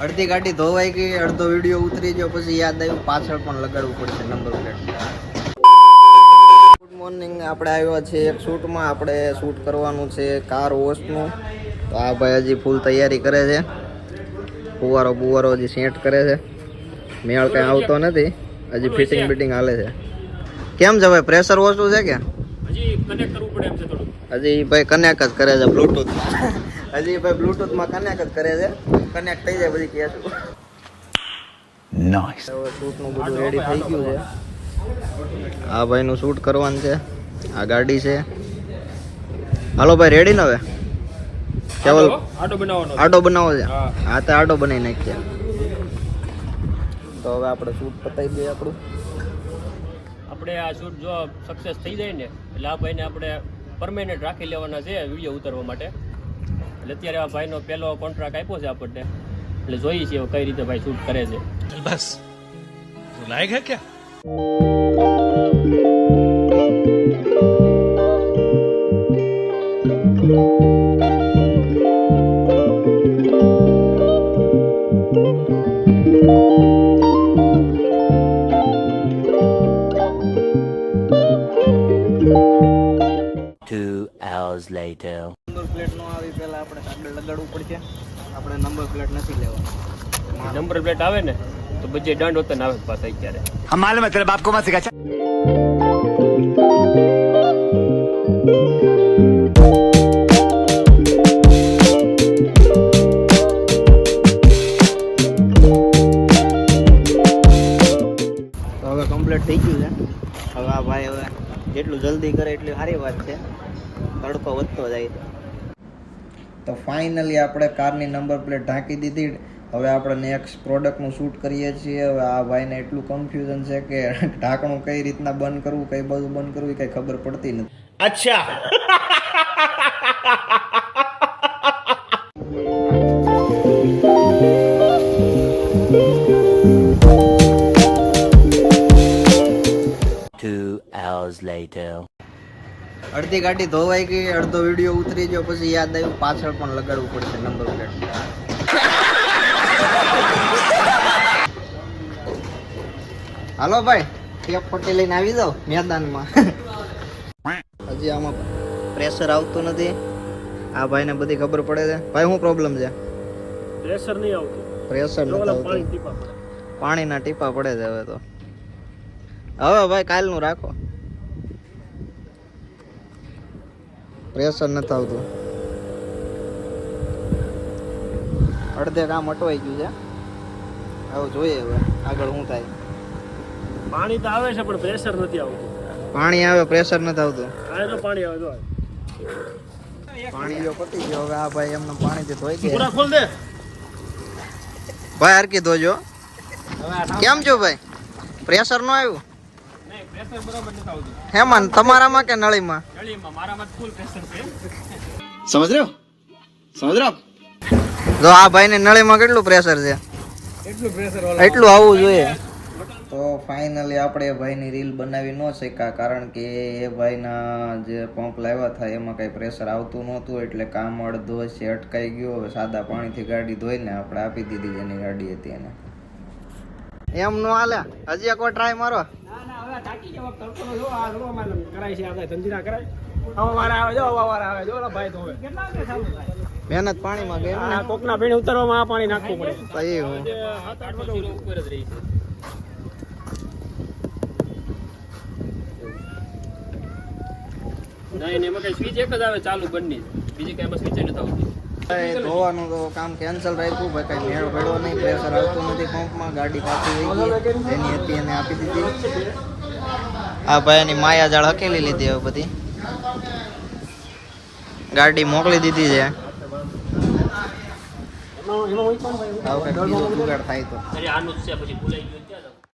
અડધી ગાડી ધોવાઈ ગઈ, અડધો વિડીયો ઉતરી ગયો, પછી યાદ આવ્યું પાછળ પણ લગાડવું પડશે નંબર પ્લેટ. Good morning. આપણે આવ્યા છીએ એક શૂટમાં. આપણે શૂટ કરવાનું છે કાર વોશનું. તો આ ભાઈ હજી ફૂલ તૈયારી કરે છે. બુવારો હજી સેટ કરે છે. મેળ કઈ આવતો નથી, હજી ફિટિંગ બિટિંગ હાલે છે. કેમ છે ભાઈ, પ્રેશર ઓછું છે કે હજી કનેક્ટ કરવું પડે એમ છે થોડું? હજી ભાઈ કનેક્ટ જ કરે છે બ્લૂટૂથ. હજી ભાઈ બ્લૂટૂથમાં કનેક્ટ જ કરે છે. કનેક્ટ થઈ જાય બધી કેસ. નાઈસ. હવે શૂટનું બધું રેડી થઈ ગયું છે. આ ભાઈનું શૂટ કરવાનું છે. આ ગાડી છે. હાલો ભાઈ, રેડી ને હવે? કેવલ આડો બનાવો છે. હા તો આડો બનાવી નાખીએ. તો હવે આપણે શૂટ પતાવી દઈએ આપણું. આપણે આ શૂટ જો સક્સેસ થઈ જાય ને એટલે આ ભાઈને આપણે પરમેનન્ટ રાખી લેવાના છે વિડીયો ઉતારવા માટે. એટલે અત્યારે આ ભાઈનો પહેલો કોન્ટ્રાક્ટ આપ્યો છે આપણને, એટલે જોઈએ છીએ કઈ રીતે ભાઈ શૂટ કરે છે. બસ લાયક હે ક્યા? નંબર પ્લેટ નો આવી પહેલા આપણે કાગળ લગાડવું પડશે. આપણે નંબર પ્લેટ નથી લેવાની. નંબર પ્લેટ આવે ને તો બજે દંડ હોતા ના આવે પાછા અત્યારે. हम मालूम है तेरे बाप को मत सिखा. તો હવે કમ્પ્લીટ થઈ ગયું છે. હવે આ ભાઈ હવે જેટલું જલ્દી કરે એટલી સારી વાત છે. તડકો વધતો જાય. તો ફાઇનલી આપણે કારની નંબર પ્લેટ ઢાંકી દીધી. હવે આપણે નેક્સ્ટ પ્રોડક્ટનું શૂટ કરીએ છીએ. હવે આ ભાઈને એટલું કન્ફ્યુઝન છે કે ઢાંકણું કઈ રીતના બંધ કરવું, કઈ બાજુ બંધ કરવું, કઈ ખબર પડતી નથી. अच्छा અડધી ગાડી ધોવાઈ ગઈ, અડધો વિડીયો ઉતરી ગયો, પછી યાદ આવ્યું પાછળ પણ લગાડવું પડશે નંબર પ્લેટ. હાલો ભાઈ, ટેપ પટ્ટી લઈને આવી જાઓ મેદાનમાં. હજી આમાં પ્રેશર આવતું નથી. આ ભાઈને બધી ખબર પડે છે. ભાઈ શું પ્રોબ્લેમ છે? પ્રેશર નહીં આવતું. પ્રેશર નથી આવતું, પાણીના ટીપા પડે છે હવે. તો હવે ભાઈ કાલનું રાખો. પ્રેશર નથી આવતું. અડધે કામ અટવાઈ ગયું છે. હવે જોઈએ હવે આગળ શું થાય. પાણી તો આવે છે પણ પ્રેશર નથી આવતું. પાણી આવે, પ્રેશર નથી આવતું. આ તો પાણી આવે તો પાણી જો પતી ગયો. હવે આ ભાઈ એમને પાણીથી ધોઈ ગયા. પૂરા ખોલ દે ભાઈ, હરકી ધોજો. કેમ છો ભાઈ? પ્રેશર નો આવ્યું? નહીં, પ્રેશર બરાબર નથી આવતું. હેમાં તમારામાં કે નળીમાં? નળીમાં. મારામાં ફૂલ પ્રેશર છે. समझ रहे हो જો આ ભાઈને નળીમાં કેટલું પ્રેશર છે, એટલું પ્રેશર એટલું આવવું જોઈએ. તો ફાઇનલી આપણે એ ભાઈની રીલ બનાવી ન શક્યા, કારણ કે એ ભાઈના જે પંપ લાવ્યા હતા એમાં કંઈ પ્રેશર આવતું નહોતું. એટલે કામ અડધો છે અટકાઈ ગયો. હવે સાદા પાણીથી ગાડી ધોઈને આપણે આપી દીધી જેની ગાડી હતી એને. એમ નો હાલે. હજી એક વાર ટ્રાય મારો. મહેનત પાણીમાં ગઈ ને. કોકના ભીણ ઉતારવામાં આ પાણી નાખવું પડે. સહી હું. ઉપર જ રહી છે. નહીં, એમાં કઈ સ્વિચ એક જ આવે ચાલુ બંને, બીજી કઈ એમાં સ્વિચ નથી આવતી. ધોવાનું તો કામ કેન્સલ રાખ્યું ભાઈ. કઈ મેળ પડ્યો નહીં, પ્રેશર આવતું નથી પંપમાં. ગાડી પાછી વહી ગઈ. એની હતી એને આપી દીધી. આ ભાઈ એની માયા જાળ હકેલી લીધી. હવે બધી ગાડી મોકલી દીધી છે. આવું કઈ બીજો જુગાડ થાય તો આનું જ છે, પછી ભૂલાઈ ગયું.